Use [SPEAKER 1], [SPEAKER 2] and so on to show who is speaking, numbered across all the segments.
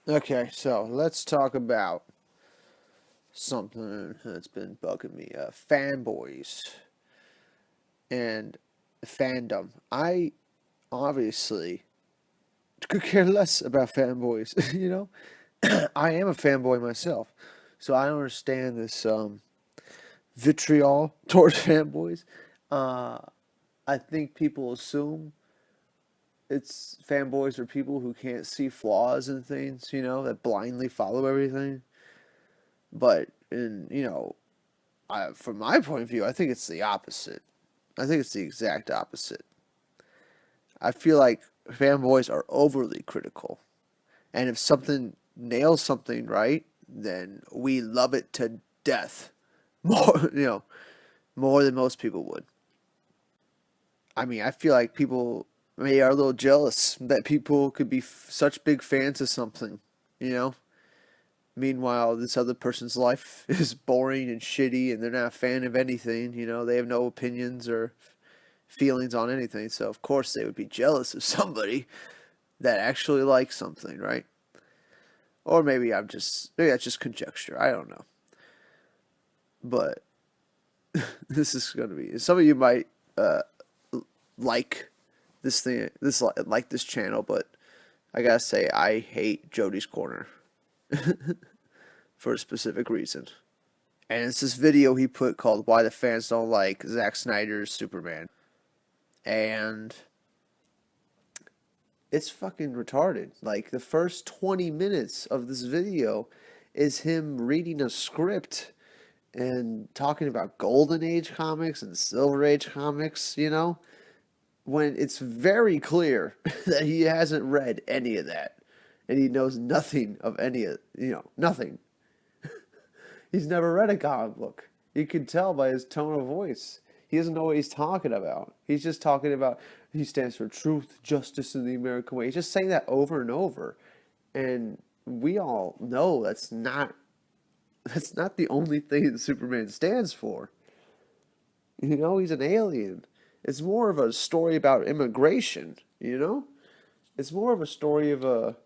[SPEAKER 1] Okay, so let's talk about something that's been bugging me. Fanboys and fandom. I obviously could care less about fanboys, you know? I am a fanboy myself, so I don't understand this vitriol towards fanboys. Uh, I think people assume it's fanboys are people who can't see flaws in things, that blindly follow everything. But from my point of view, I think it's the opposite. I think it's the exact opposite. I feel like fanboys are overly critical, and if something nails something right, then we love it to death, more more than most people would. I mean, I feel like people maybe are a little jealous that people could be such big fans of something, you know. Meanwhile, this other person's life is boring and shitty, and they're not a fan of anything. They have no opinions or feelings on anything. So of course they would be jealous of somebody that actually likes something, right? Or maybe that's just conjecture. I don't know. But this is gonna be some of you might uh, like this channel, but I gotta say I hate Jody's Corner for a specific reason. And it's this video he put called "Why the Fans Don't Like Zack Snyder's Superman," and it's fucking retarded. Like the first 20 minutes of this video is him reading a script and talking about Golden Age comics and Silver Age comics, when it's very clear that he hasn't read any of that and he knows nothing of any of, nothing. He's never read a comic book. You can tell by his tone of voice. He doesn't know what he's talking about. He's just talking about he stands for truth, justice, and the American way. He's just saying that over and over. And we all know that's not the only thing that Superman stands for. He's an alien. It's more of a story about immigration, It's more of a story of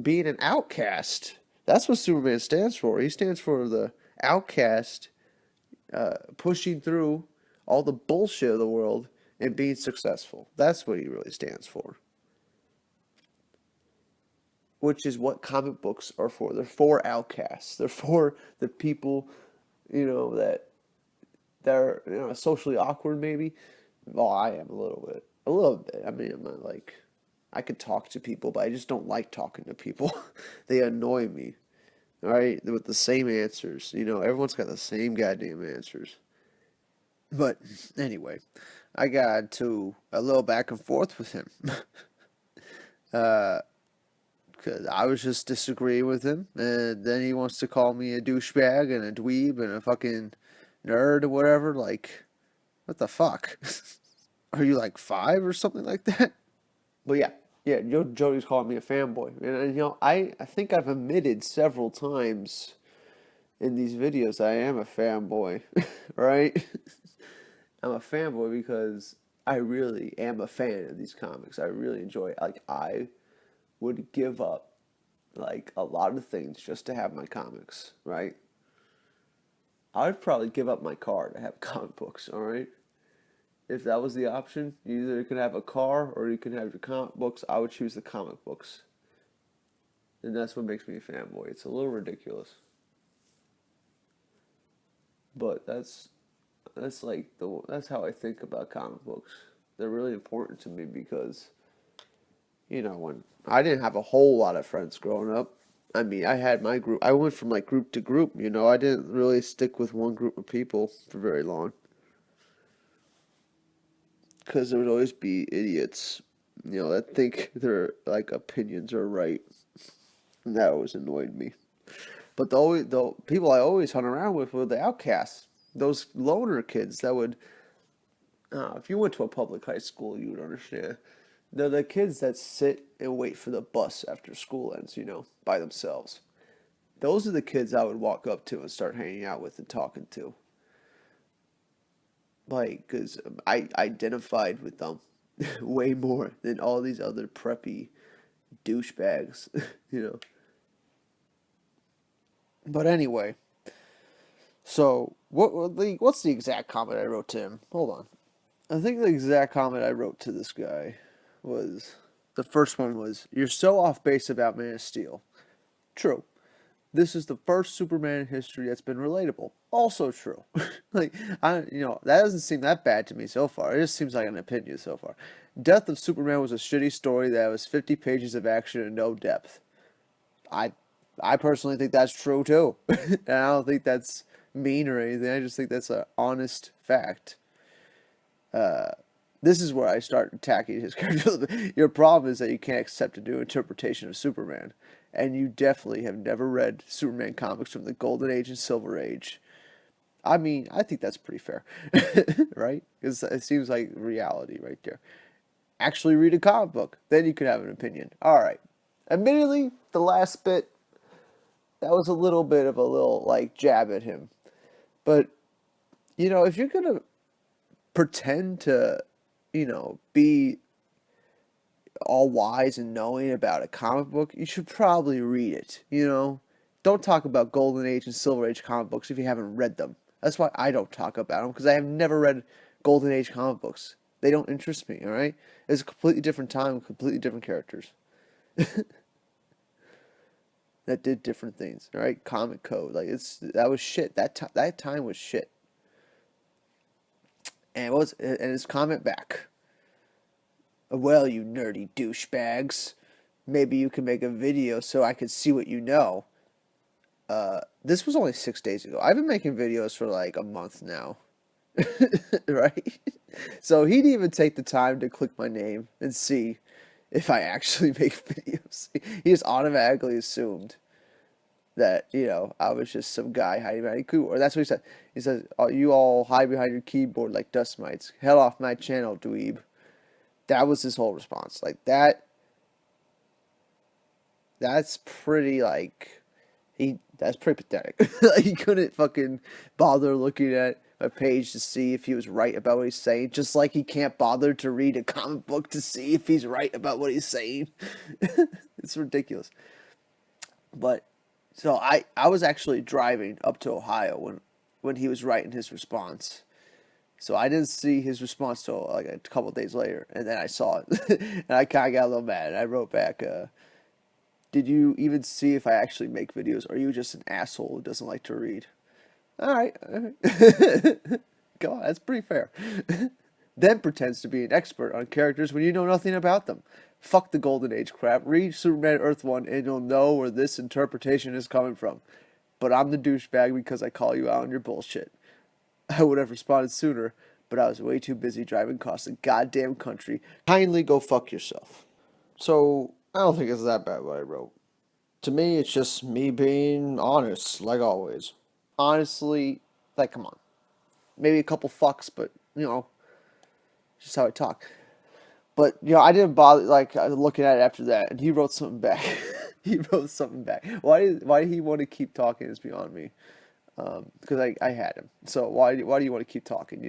[SPEAKER 1] being an outcast. That's what Superman stands for. He stands for the outcast pushing through all the bullshit of the world and being successful. That's what he really stands for. Which is what comic books are for. They're for outcasts. They're for the people, that they're socially awkward maybe. Well, I am a little bit. A little bit. I mean, I'm not like I could talk to people, but I just don't like talking to people. They annoy me. All right, with the same answers. Everyone's got the same goddamn answers. But anyway, I got into a little back and forth with him. uh, Cause I was just disagreeing with him, and then he wants to call me a douchebag and a dweeb and a fucking nerd or whatever. Like, what the fuck? Are you like five or something like that? But yeah, yeah. Jody's calling me a fanboy, and I think I've admitted several times in these videos I am a fanboy, right? I'm a fanboy because I really am a fan of these comics. I really enjoy it. Like I would give up like a lot of things just to have my comics, right? I would probably give up my car to have comic books, all right? If that was the option, you either can have a car or you can have your comic books. I would choose the comic books. And that's what makes me a fanboy. It's a little ridiculous. But that's how I think about comic books. They're really important to me because when I didn't have a whole lot of friends growing up. I mean, I had my group. I went from like group to group, I didn't really stick with one group of people for very long because there would always be idiots, that think their like opinions are right. And that always annoyed me. But the people I always hung around with were the outcasts, those loner kids that would. If you went to a public high school, you would understand. They're the kids that sit and wait for the bus after school ends, by themselves. Those are the kids I would walk up to and start hanging out with and talking to. Like, because I identified with them way more than all these other preppy douchebags, you know. But anyway, so what's the exact comment I wrote to him? Hold on. I think the exact comment I wrote to this guy was the first one was, "You're so off base about Man of Steel." True. This is the first Superman in history that's been relatable. Also true. Like that doesn't seem that bad to me so far. It just seems like an opinion so far. Death of Superman was a shitty story that was 50 pages of action and no depth. I I personally think that's true too. And I don't think that's mean or anything. I just think that's an honest fact. This is where I start attacking his character. Your problem is that you can't accept a new interpretation of Superman, and you definitely have never read Superman comics from the Golden Age and Silver Age. I mean, I think that's pretty fair, right? Because it seems like reality right there. Actually, read a comic book, then you could have an opinion. All right. Admittedly, the last bit that was a little bit of a little like jab at him, but if you're gonna pretend to, be all wise and knowing about a comic book, you should probably read it. Don't talk about Golden Age and Silver Age comic books if you haven't read them. That's why I don't talk about them, because I have never read Golden Age comic books. They don't interest me, all right? It's a completely different time, completely different characters that did different things, all right? Comic code, like that was shit. That time was shit. And his comment back. "Well, you nerdy douchebags, maybe you can make a video so I can see what you know." This was only 6 days ago. I've been making videos for like a month now. Right? So he didn't even take the time to click my name and see if I actually make videos. He just automatically assumed that, I was just some guy hiding behind a keyboard. That's what he said. He says, "Oh, you all hide behind your keyboard like dust mites. Hell off my channel, dweeb." That was his whole response. Like that's pretty like that's pretty pathetic. Like, he couldn't fucking bother looking at a page to see if he was right about what he's saying, just like he can't bother to read a comic book to see if he's right about what he's saying. It's ridiculous. But so I was actually driving up to Ohio when he was writing his response. So I didn't see his response till like a couple days later, and then I saw it, and I kind of got a little mad. I wrote back, "Did you even see if I actually make videos? Or are you just an asshole who doesn't like to read?" All right, all right. Go on, that's pretty fair. Then pretends to be an expert on characters when you know nothing about them. Fuck the Golden Age crap. Read Superman Earth 1 and you'll know where this interpretation is coming from. But I'm the douchebag because I call you out on your bullshit. I would have responded sooner, but I was way too busy driving across the goddamn country. Kindly go fuck yourself. So, I don't think it's that bad what I wrote. To me, it's just me being honest, like always. Honestly, like, come on. Maybe a couple fucks, but, just how I talk. But, I didn't bother, like, looking at it after that, and he wrote something back. He wrote something back. Why did he want to keep talking is beyond me. Because I had him. So why do you want to keep talking?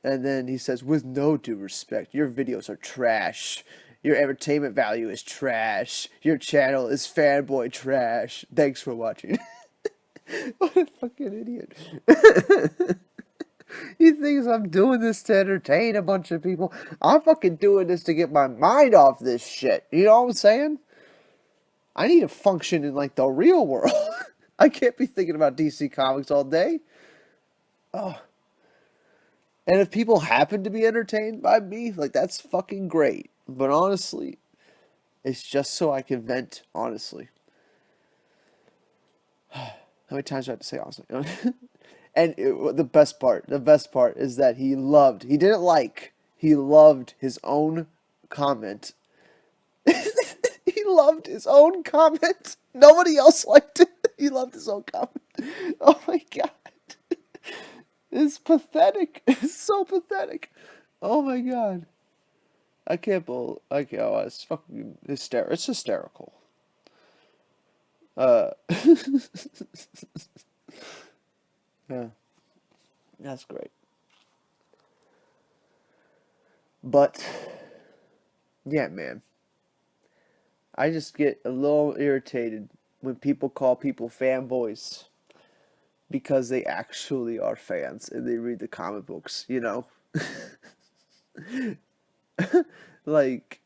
[SPEAKER 1] And then he says, "With no due respect, your videos are trash. Your entertainment value is trash. Your channel is fanboy trash. Thanks for watching." What a fucking idiot. He thinks I'm doing this to entertain a bunch of people. I'm fucking doing this to get my mind off this shit. You know what I'm saying? I need to function in like the real world. I can't be thinking about DC Comics all day. Oh. And if people happen to be entertained by me, like, that's fucking great. But honestly, it's just so I can vent, honestly. How many times do I have to say honestly? And the best part is that he loved his own comment. He loved his own comment. Nobody else liked it. He loved his own comment. Oh my god. It's pathetic. It's so pathetic. Oh my god. I can't believe. Oh, it's fucking hysterical. It's hysterical. Uh, yeah, that's great. But yeah, man, I just get a little irritated when people call people fanboys because they actually are fans and they read the comic books, you know? Like,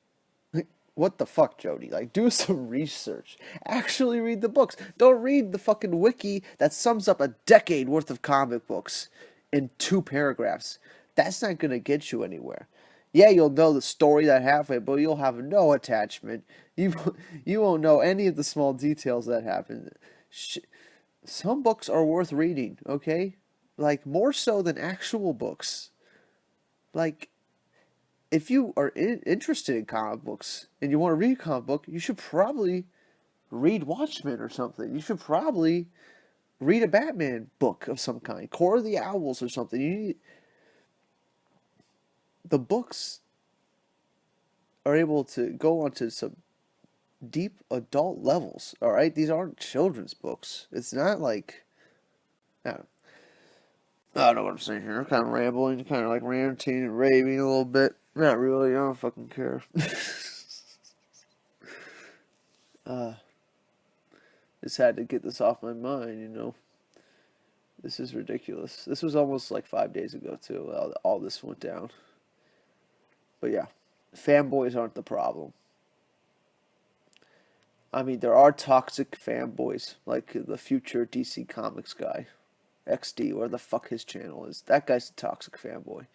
[SPEAKER 1] what the fuck, Jody? Like, do some research. Actually read the books. Don't read the fucking wiki that sums up a decade worth of comic books in 2 paragraphs. That's not gonna get you anywhere. Yeah, you'll know the story that happened, but you'll have no attachment. You you won't know any of the small details that happened. Some books are worth reading, okay? Like more so than actual books. Like if you are interested in comic books and you want to read a comic book, you should probably read Watchmen or something. You should probably read a Batman book of some kind, Core of the Owls or something. You need, the books are able to go onto some deep adult levels. All right, these aren't children's books. It's not like I don't know what I'm saying here. I'm kind of rambling, kind of like ranting and raving a little bit. Not really. I don't fucking care. uh, just had to get this off my mind, you know. This is ridiculous. This was almost like 5 days ago, too. All this went down. But yeah, fanboys aren't the problem. I mean, there are toxic fanboys, like the future DC Comics guy, XD, where the fuck his channel is. That guy's a toxic fanboy.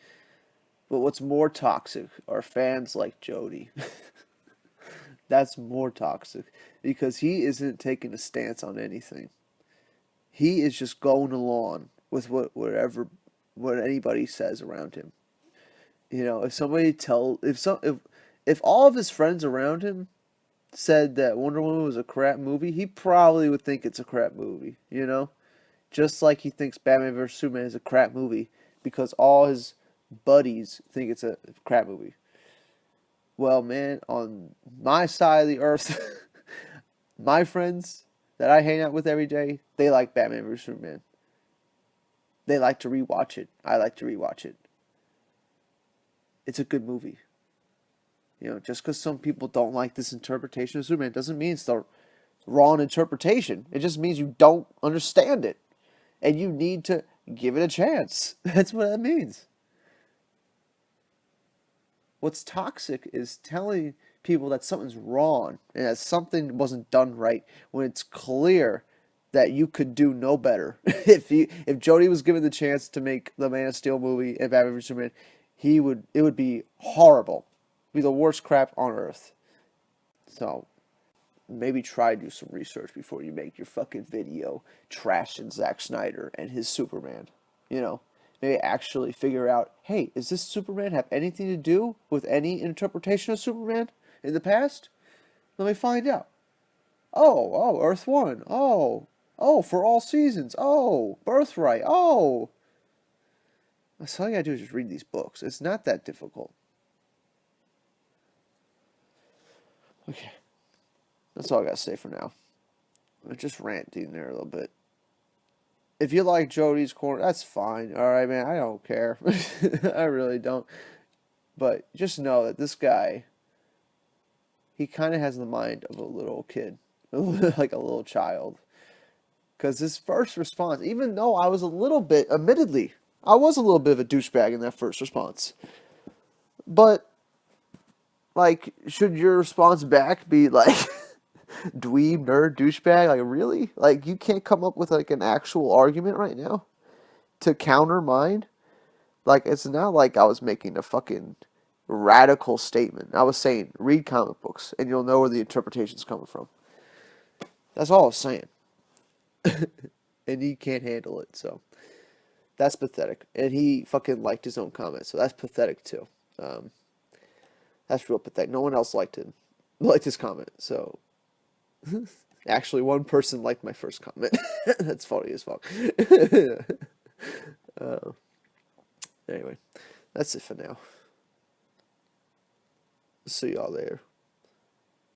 [SPEAKER 1] But what's more toxic are fans like Jody. That's more toxic because he isn't taking a stance on anything. He is just going along with what anybody says around him. You know, if all of his friends around him said that Wonder Woman was a crap movie, he probably would think it's a crap movie, you know? Just like he thinks Batman vs Superman is a crap movie because all his buddies think it's a crap movie. Well, man, on my side of the earth, my friends that I hang out with every day, they like Batman vs Superman. They like to rewatch it. I like to rewatch it. It's a good movie. You know, just because some people don't like this interpretation of Superman doesn't mean it's the wrong interpretation. It just means you don't understand it. And you need to give it a chance. That's what that means. What's toxic is telling people that something's wrong and that something wasn't done right when it's clear that you could do no better. If Jody was given the chance to make the Man of Steel movie and Batman vs Superman, it would be horrible. It'd be the worst crap on earth. So maybe try to do some research before you make your fucking video trashing Zack Snyder and his Superman. You know, maybe actually figure out, hey, does this Superman have anything to do with any interpretation of Superman in the past? Let me find out. Oh, Earth One. For all seasons. Oh, Birthright. Oh. That's all you gotta do is just read these books. It's not that difficult. Okay. That's all I gotta say for now. I'm just ranting there a little bit. If you like Jody's corner, that's fine. All right, man. I don't care. I really don't. But just know that this guy, he kind of has the mind of a little kid, like a little child. Because his first response, even though I was a little bit, admittedly, I was a little bit of a douchebag in that first response. But, like, should your response back be like, dweeb, nerd, douchebag? Like, really? Like, you can't come up with, like, an actual argument right now to counter mine? Like, it's not like I was making a fucking radical statement. I was saying, read comic books, and you'll know where the interpretation's coming from. That's all I was saying. And he can't handle it, so that's pathetic. And he fucking liked his own comment, so that's pathetic too. That's real pathetic. No one else liked his comment. So actually, one person liked my first comment. That's funny as fuck. Anyway, that's it for now. See y'all later.